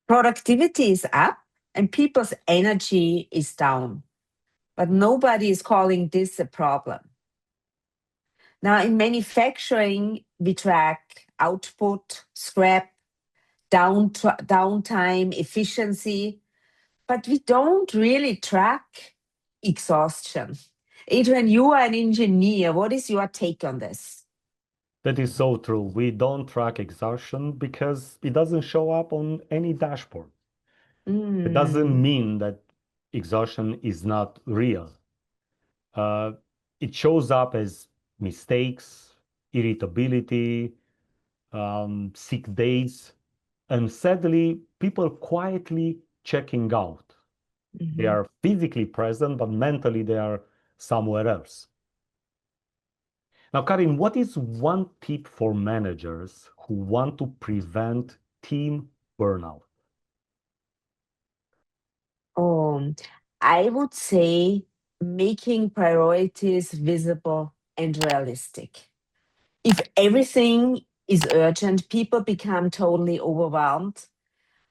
Productivity is up and people's energy is down, but nobody is calling this a problem. Now, in manufacturing, we track output, scrap, downtime, efficiency, but we don't really track exhaustion. Adrian, you are an engineer. What is your take on this? That is so true. We don't track exhaustion because it doesn't show up on any dashboard. It doesn't mean that exhaustion is not real. It shows up as mistakes, irritability, sick days, and sadly, people quietly checking out. They are physically present, but mentally they are somewhere else. Now, Karin, what is one tip for managers who want to prevent team burnout? I would say making priorities visible and realistic. If everything is urgent, people become totally overwhelmed.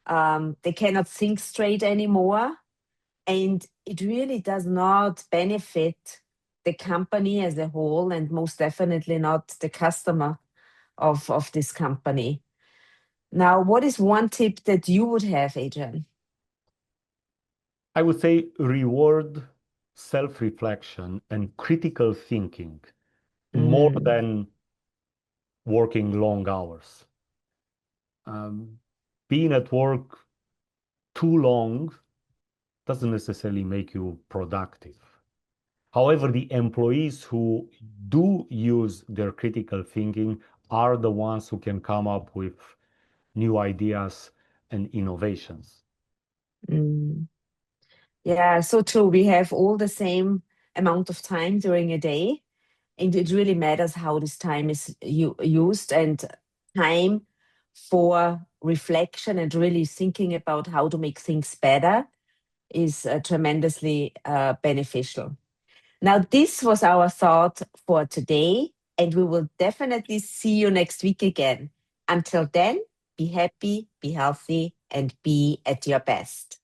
They cannot think straight anymore. And it really does not benefit the company as a whole, and most definitely not the customer of this company. Now, what is one tip that you would have, Adrian? I would say reward self-reflection and critical thinking more than working long hours. Being at work too long doesn't necessarily make you productive. However, the employees who do use their critical thinking are the ones who can come up with new ideas and innovations. Yeah, so true. We have all the same amount of time during a day, and it really matters how this time is used, and time for reflection and really thinking about how to make things better is tremendously beneficial. Now, this was our thought for today, and we will definitely see you next week again. Until then, be happy, be healthy, and be at your best.